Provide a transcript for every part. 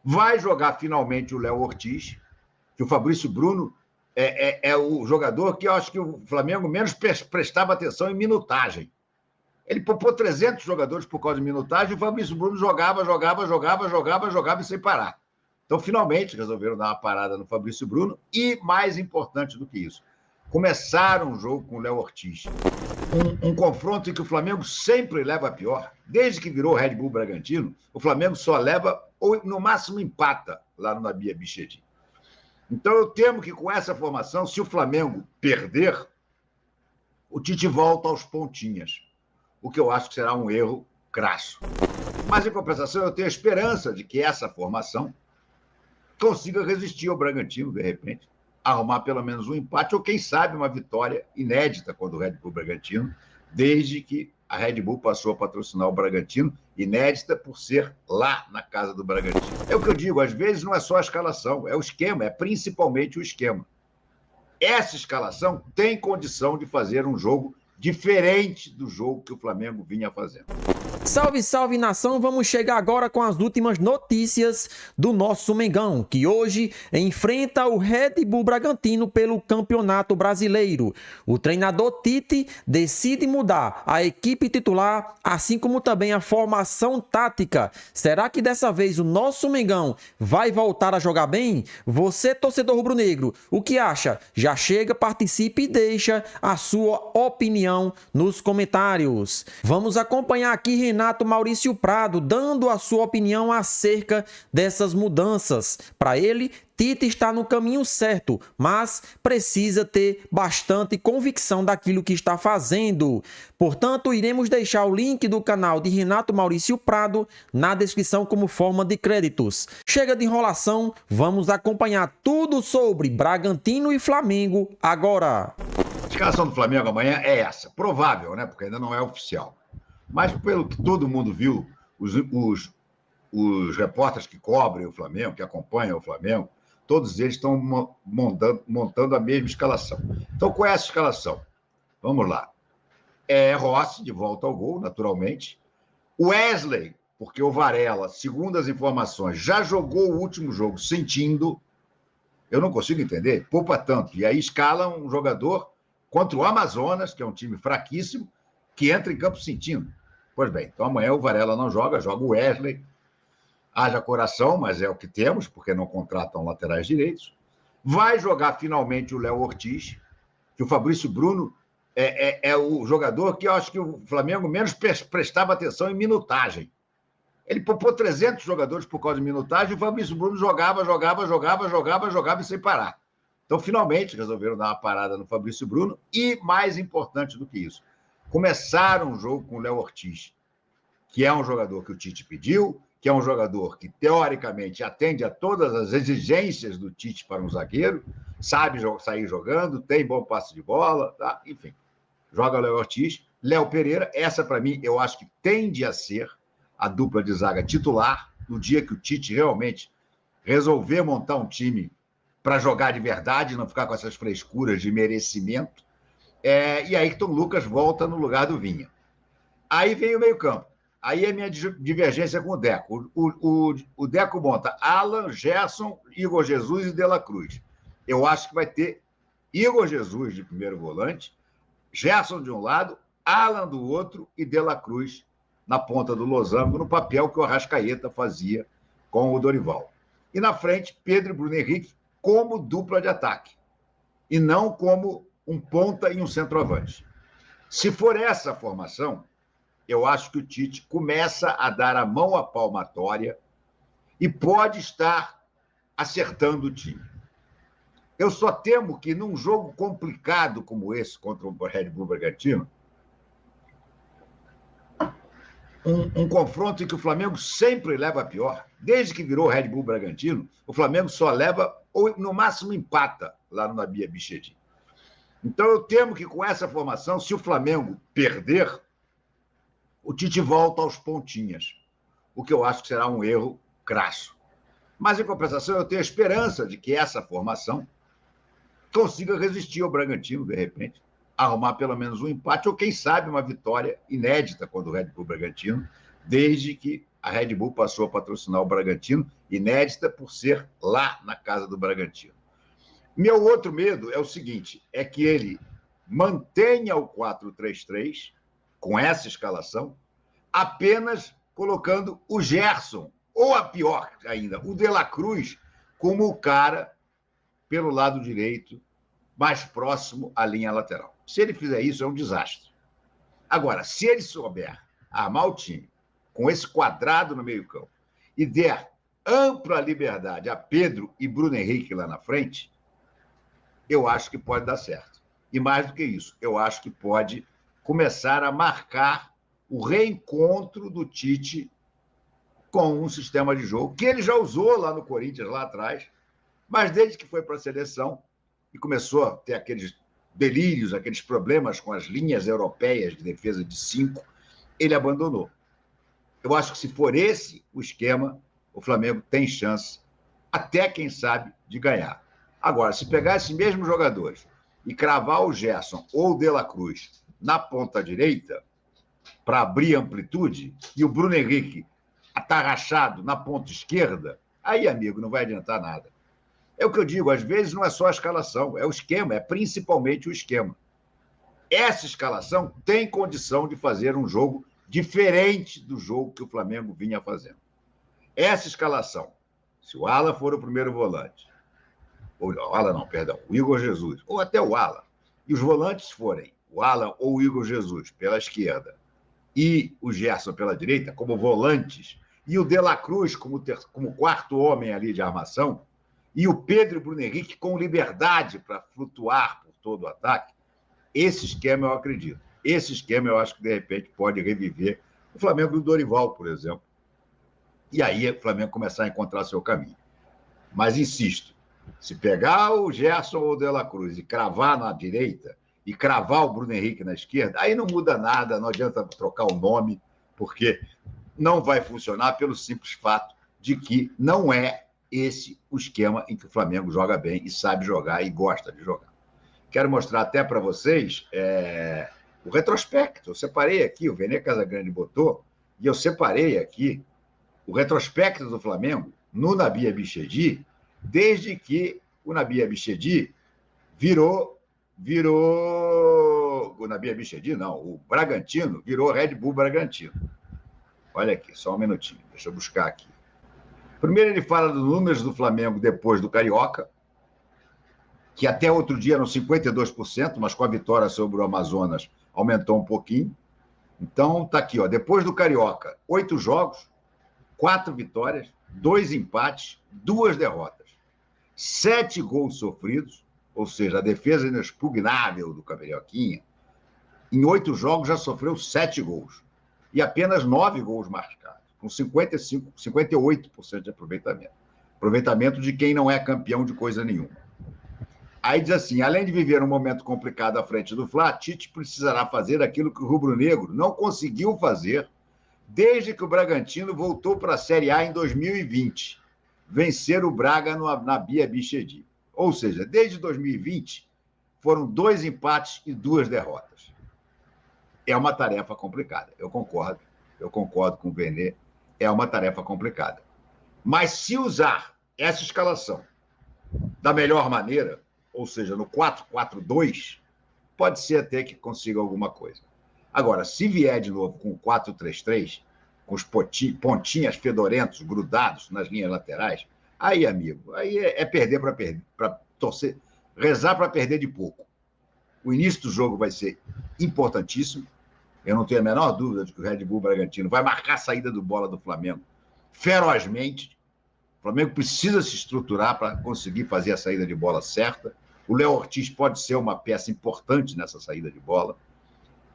Vai jogar finalmente o Léo Ortiz, que o Fabrício Bruno é o jogador que eu acho que o Flamengo menos prestava atenção em minutagem. Ele poupou 300 jogadores por causa de minutagem e o Fabrício Bruno jogava e sem parar. Então, finalmente, resolveram dar uma parada no Fabrício Bruno e, mais importante do que isso, começaram o jogo com o Léo Ortiz. Um confronto em que o Flamengo sempre leva a pior. Desde que virou Red Bull Bragantino, o Flamengo só leva, ou no máximo empata, lá no Nabi Abichedi. Então, eu temo que com essa formação, se o Flamengo perder, o Tite volta aos pontinhas, o que eu acho que será um erro crasso. Mas, em compensação, eu tenho a esperança de que essa formação consiga resistir ao Bragantino, de repente, arrumar pelo menos um empate, ou quem sabe uma vitória inédita contra o Red Bull Bragantino, desde que a Red Bull passou a patrocinar o Bragantino, inédita por ser lá na casa do Bragantino. É o que eu digo, às vezes não é só a escalação, é o esquema, é principalmente o esquema. Essa escalação tem condição de fazer um jogo diferente do jogo que o Flamengo vinha fazendo. Salve, salve nação! Vamos chegar agora com as últimas notícias do nosso Mengão, que hoje enfrenta o Red Bull Bragantino pelo Campeonato Brasileiro. O treinador Tite decide mudar a equipe titular, assim como também a formação tática. Será que dessa vez o nosso Mengão vai voltar a jogar bem? Você, torcedor rubro-negro, o que acha? Já chega, participe e deixa a sua opinião nos comentários. Vamos acompanhar aqui Renato Maurício Prado dando a sua opinião acerca dessas mudanças. Para ele, Tite está no caminho certo, mas precisa ter bastante convicção daquilo que está fazendo. Portanto, iremos deixar o link do canal de Renato Maurício Prado na descrição como forma de créditos. Chega de enrolação, vamos acompanhar tudo sobre Bragantino e Flamengo agora. A escalação do Flamengo amanhã é essa, provável, né? Porque ainda não é oficial. Mas, pelo que todo mundo viu, os repórteres que cobrem o Flamengo, que acompanham o Flamengo, todos eles estão montando a mesma escalação. Então, qual é essa escalação? Vamos lá. Rossi, de volta ao gol, naturalmente. Wesley, porque o Varela, segundo as informações, já jogou o último jogo sentindo. Eu não consigo entender, poupa tanto. E aí escala um jogador contra o Amazonas, que é um time fraquíssimo, que entra em campo sentindo. Pois bem, então amanhã o Varela não joga, joga o Wesley. Haja coração, mas é o que temos, porque não contratam laterais direitos. Vai jogar finalmente o Léo Ortiz, que o Fabrício Bruno é o jogador que eu acho que o Flamengo menos prestava atenção em minutagem. Ele poupou 300 jogadores por causa de minutagem e o Fabrício Bruno jogava e sem parar. Então, finalmente, resolveram dar uma parada no Fabrício Bruno e, mais importante do que isso, começaram o jogo com o Léo Ortiz, que é um jogador que o Tite pediu, que é um jogador que, teoricamente, atende a todas as exigências do Tite para um zagueiro, sabe sair jogando, tem bom passe de bola, tá? Enfim. Joga o Léo Ortiz. Léo Pereira, essa, para mim, eu acho que tende a ser a dupla de zaga titular no dia que o Tite realmente resolver montar um time para jogar de verdade, não ficar com essas frescuras de merecimento. E aí, Tom Lucas volta no lugar do Vinha. Aí vem o meio-campo. Aí é minha divergência com o Deco. O Deco monta Alan, Gerson, Igor Jesus e De La Cruz. Eu acho que vai ter Igor Jesus de primeiro volante, Gerson de um lado, Alan do outro e De La Cruz na ponta do losango, no papel que o Arrascaeta fazia com o Dorival. E na frente, Pedro e Bruno Henrique como dupla de ataque, e não como um ponta e um centroavante. Se for essa a formação, eu acho que o Tite começa a dar a mão à palmatória e pode estar acertando o time. Eu só temo que num jogo complicado como esse contra o Red Bull Bragantino, um confronto em que o Flamengo sempre leva a pior, desde que virou Red Bull Bragantino, o Flamengo só leva, ou no máximo empata, lá no Nabi Abichedi. Então eu temo que com essa formação, se o Flamengo perder, o Tite volta aos pontinhas, o que eu acho que será um erro crasso. Mas, em compensação, eu tenho a esperança de que essa formação consiga resistir ao Bragantino, de repente, arrumar pelo menos um empate, ou quem sabe uma vitória inédita contra o Red Bull Bragantino, desde que a Red Bull passou a patrocinar o Bragantino, inédita por ser lá na casa do Bragantino. Meu outro medo é o seguinte, é que ele mantenha o 4-3-3 com essa escalação, apenas colocando o Gerson, ou a pior ainda, o De La Cruz, como o cara pelo lado direito, mais próximo à linha lateral. Se ele fizer isso, é um desastre. Agora, se ele souber armar o time com esse quadrado no meio-campo e der ampla liberdade a Pedro e Bruno Henrique lá na frente, eu acho que pode dar certo. E mais do que isso, eu acho que pode começar a marcar o reencontro do Tite com um sistema de jogo que ele já usou lá no Corinthians, lá atrás, mas desde que foi para a seleção e começou a ter aqueles delírios, aqueles problemas com as linhas europeias de defesa de 5, ele abandonou. Eu acho que se for esse o esquema, o Flamengo tem chance, até quem sabe, de ganhar. Agora, se pegar esses mesmos jogadores e cravar o Gerson ou o De La Cruz na ponta direita, para abrir amplitude, e o Bruno Henrique atarrachado na ponta esquerda, aí, amigo, não vai adiantar nada. É o que eu digo, às vezes não é só a escalação, é o esquema, é principalmente o esquema. Essa escalação tem condição de fazer um jogo diferente do jogo que o Flamengo vinha fazendo. Essa escalação, se o Alan for o primeiro volante, ou o Alan não, perdão, o Igor Jesus, ou até o Alan, e os volantes forem o Alan ou o Igor Jesus pela esquerda e o Gerson pela direita, como volantes, e o De La Cruz como quarto homem ali de armação, e o Pedro e o Bruno Henrique com liberdade para flutuar por todo o ataque, esse esquema eu acredito. Esse esquema eu acho que, de repente, pode reviver o Flamengo do Dorival, por exemplo. E aí o Flamengo começar a encontrar seu caminho. Mas, insisto, se pegar o Gerson ou o De La Cruz e cravar na direita e cravar o Bruno Henrique na esquerda, aí não muda nada, não adianta trocar o nome, porque não vai funcionar pelo simples fato de que não é esse o esquema em que o Flamengo joga bem e sabe jogar e gosta de jogar. Quero mostrar até para vocês o retrospecto. Eu separei aqui, o Vene Casagrande botou, e eu separei aqui o retrospecto do Flamengo no Nabi Abichedi, desde que o Nabi Abichedi virou o Nabi Abichedi, não, o Bragantino virou Red Bull Bragantino. Olha aqui, só um minutinho, deixa eu buscar aqui. Primeiro ele fala dos números do Flamengo depois do Carioca, que até outro dia eram 52%, mas com a vitória sobre o Amazonas aumentou um pouquinho. Então, está aqui, ó, depois do Carioca, 8 jogos, 4 vitórias, 2 empates, 2 derrotas, 7 gols sofridos, ou seja, a defesa inexpugnável do Carioquinha, em 8 jogos já sofreu 7 gols, e apenas 9 gols marcados, com 58% de aproveitamento. Aproveitamento de quem não é campeão de coisa nenhuma. Aí diz assim, além de viver um momento complicado à frente do Fla, Tite precisará fazer aquilo que o rubro-negro não conseguiu fazer desde que o Bragantino voltou para a Série A em 2020, vencer o Braga na Bia Bichedi. Ou seja, desde 2020, foram 2 empates e 2 derrotas. É uma tarefa complicada, eu concordo com o Vene, é uma tarefa complicada. Mas se usar essa escalação da melhor maneira, ou seja, no 4-4-2, pode ser até que consiga alguma coisa. Agora, se vier de novo com o 4-3-3, com os pontinhas fedorentos grudados nas linhas laterais, aí, amigo, aí é perder para torcer, rezar para perder de pouco. O início do jogo vai ser importantíssimo. Eu não tenho a menor dúvida de que o Red Bull Bragantino vai marcar a saída do bola do Flamengo ferozmente. O Flamengo precisa se estruturar para conseguir fazer a saída de bola certa. O Léo Ortiz pode ser uma peça importante nessa saída de bola.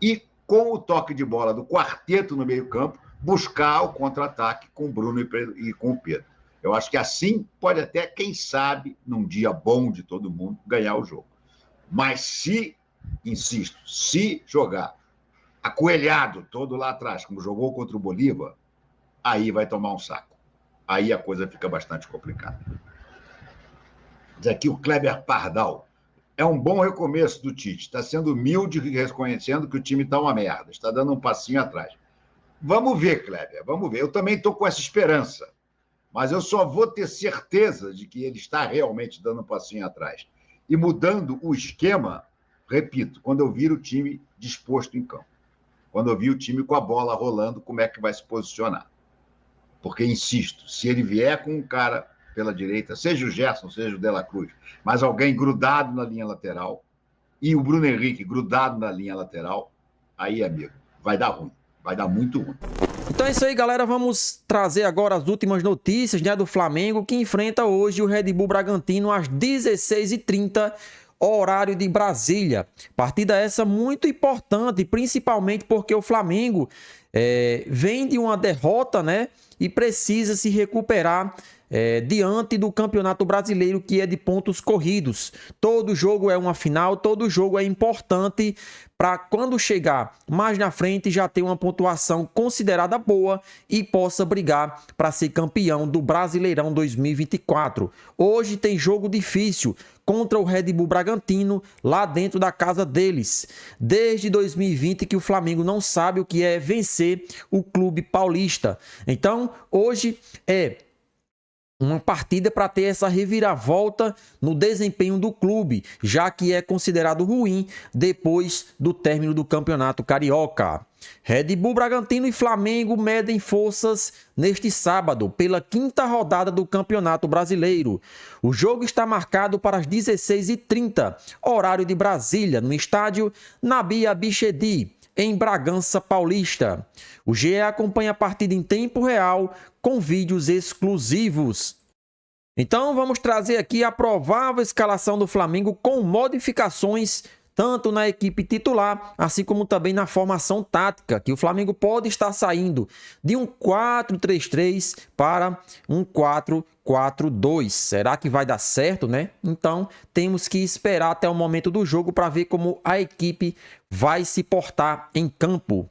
E, com o toque de bola do quarteto no meio-campo, buscar o contra-ataque com o Bruno e com o Pedro. Eu acho que assim pode até, quem sabe, num dia bom de todo mundo, ganhar o jogo. Mas se, insisto, se jogar acoelhado todo lá atrás, como jogou contra o Bolívar, aí vai tomar um saco. Aí a coisa fica bastante complicada. Diz aqui o Kleber Pardal. É um bom recomeço do Tite. Está sendo humilde e reconhecendo que o time está uma merda. Está dando um passinho atrás. Vamos ver, Kleber, vamos ver. Eu também estou com essa esperança, mas eu só vou ter certeza de que ele está realmente dando um passinho atrás e mudando o esquema, repito, quando eu vir o time disposto em campo. Quando eu vi o time com a bola rolando, como é que vai se posicionar. Porque, insisto, se ele vier com um cara pela direita, seja o Gerson, seja o De La Cruz, mas alguém grudado na linha lateral, e o Bruno Henrique grudado na linha lateral, aí, amigo, vai dar ruim. Vai dar muito ruim. Então é isso aí, galera. Vamos trazer agora as últimas notícias, né, do Flamengo, que enfrenta hoje o Red Bull Bragantino às 16h30, horário de Brasília. Partida essa muito importante, principalmente porque o Flamengo vem de uma derrota, né, e precisa se recuperar diante do Campeonato Brasileiro, que é de pontos corridos. Todo jogo é uma final, todo jogo é importante para quando chegar mais na frente já ter uma pontuação considerada boa e possa brigar para ser campeão do Brasileirão 2024. Hoje tem jogo difícil contra o Red Bull Bragantino lá dentro da casa deles. Desde 2020 que o Flamengo não sabe o que é vencer o clube paulista. Então, hoje é uma partida para ter essa reviravolta no desempenho do clube, já que é considerado ruim depois do término do Campeonato Carioca. Red Bull Bragantino e Flamengo medem forças neste sábado, pela quinta rodada do Campeonato Brasileiro. O jogo está marcado para as 16h30, horário de Brasília, no estádio Nabi Abichedi, em Bragança Paulista. O GE acompanha a partida em tempo real com vídeos exclusivos. Então vamos trazer aqui a provável escalação do Flamengo com modificações tanto na equipe titular, assim como também na formação tática, que o Flamengo pode estar saindo de um 4-3-3 para um 4-4-2. Será que vai dar certo, né? Então, temos que esperar até o momento do jogo para ver como a equipe vai se portar em campo.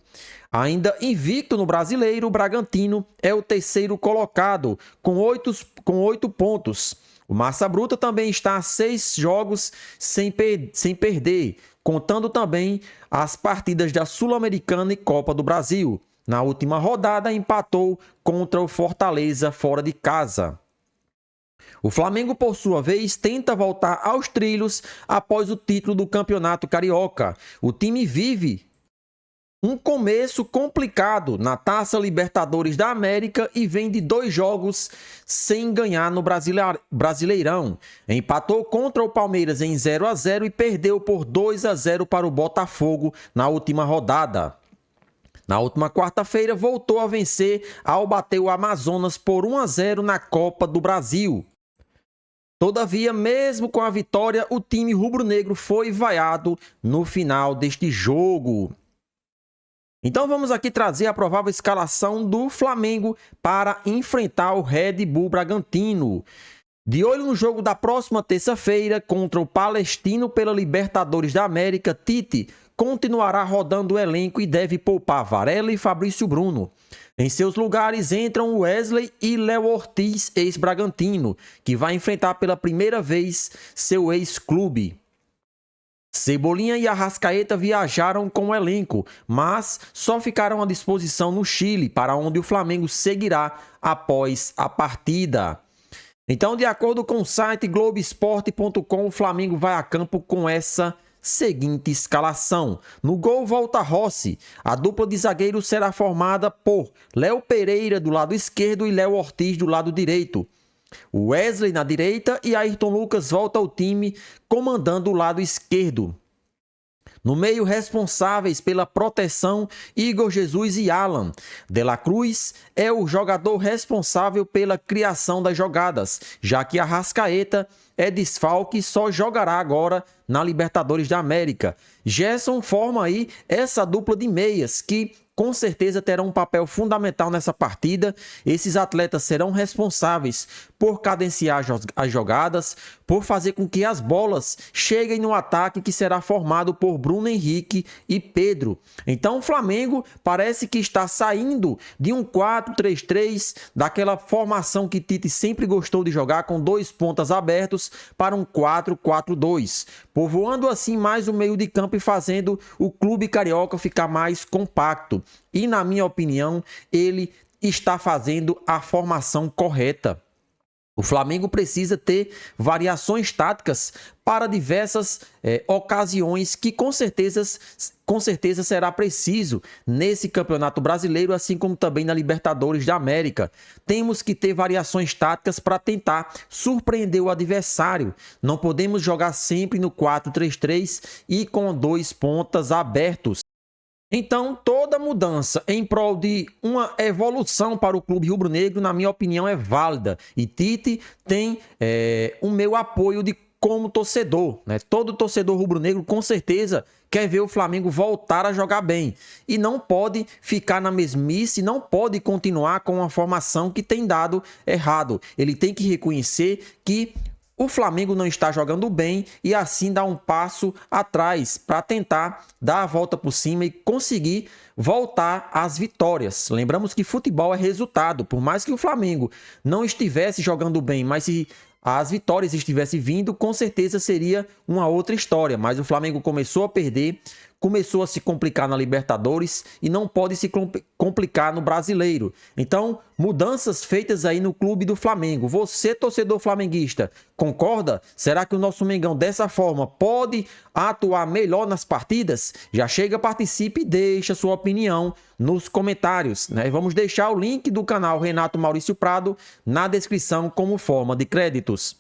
Ainda invicto no Brasileiro, o Bragantino é o terceiro colocado, com 8 pontos. O Massa Bruta também está a 6 jogos sem perder, contando também as partidas da Sul-Americana e Copa do Brasil. Na última rodada, empatou contra o Fortaleza fora de casa. O Flamengo, por sua vez, tenta voltar aos trilhos após o título do Campeonato Carioca. O time vive um começo complicado na Taça Libertadores da América e vem de 2 jogos sem ganhar no Brasileirão. Empatou contra o Palmeiras em 0-0 e perdeu por 2-0 para o Botafogo na última rodada. Na última quarta-feira voltou a vencer ao bater o Amazonas por 1-0 na Copa do Brasil. Todavia, mesmo com a vitória, o time rubro-negro foi vaiado no final deste jogo. Então vamos aqui trazer a provável escalação do Flamengo para enfrentar o Red Bull Bragantino. De olho no jogo da próxima terça-feira contra o Palestino pela Libertadores da América, Tite continuará rodando o elenco e deve poupar Varela e Fabrício Bruno. Em seus lugares entram Wesley e Léo Ortiz, ex-Bragantino, que vai enfrentar pela primeira vez seu ex-clube. Cebolinha e Arrascaeta viajaram com o elenco, mas só ficaram à disposição no Chile, para onde o Flamengo seguirá após a partida. Então, de acordo com o site Globoesporte.com, o Flamengo vai a campo com essa seguinte escalação. No gol, volta Rossi. A dupla de zagueiros será formada por Léo Pereira do lado esquerdo e Léo Ortiz do lado direito. Wesley na direita e Ayrton Lucas volta ao time comandando o lado esquerdo. No meio, responsáveis pela proteção, Igor Jesus e Alan. De La Cruz é o jogador responsável pela criação das jogadas, já que Arrascaeta é desfalque e só jogará agora na Libertadores da América. Gerson forma aí essa dupla de meias que com certeza terão um papel fundamental nessa partida. Esses atletas serão responsáveis por cadenciar as jogadas, por fazer com que as bolas cheguem no ataque que será formado por Bruno Henrique e Pedro. Então o Flamengo parece que está saindo de um 4-3-3, daquela formação que Tite sempre gostou de jogar com 2 pontas abertos, para um 4-4-2, povoando assim mais o meio de campo e fazendo o clube carioca ficar mais compacto. E na minha opinião, ele está fazendo a formação correta. O Flamengo precisa ter variações táticas para diversas ocasiões que com certeza será preciso nesse Campeonato Brasileiro, assim como também na Libertadores da América. Temos que ter variações táticas para tentar surpreender o adversário. Não podemos jogar sempre no 4-3-3 e com 2 pontas abertos. Então, toda mudança em prol de uma evolução para o clube rubro-negro, na minha opinião, é válida. E Tite tem o meu apoio como torcedor, né? Todo torcedor rubro-negro, com certeza, quer ver o Flamengo voltar a jogar bem. E não pode ficar na mesmice, não pode continuar com uma formação que tem dado errado. Ele tem que reconhecer que o Flamengo não está jogando bem e assim dar um passo atrás para tentar dar a volta por cima e conseguir voltar às vitórias. Lembramos que futebol é resultado. Por mais que o Flamengo não estivesse jogando bem, mas se as vitórias estivessem vindo, com certeza seria uma outra história. Mas o Flamengo começou a perder, começou a se complicar na Libertadores e não pode se complicar no Brasileiro. Então, mudanças feitas aí no clube do Flamengo. Você, torcedor flamenguista, concorda? Será que o nosso Mengão dessa forma pode atuar melhor nas partidas? Já chega, participe e deixa sua opinião nos comentários, né? Vamos deixar o link do canal Renato Maurício Prado na descrição como forma de créditos.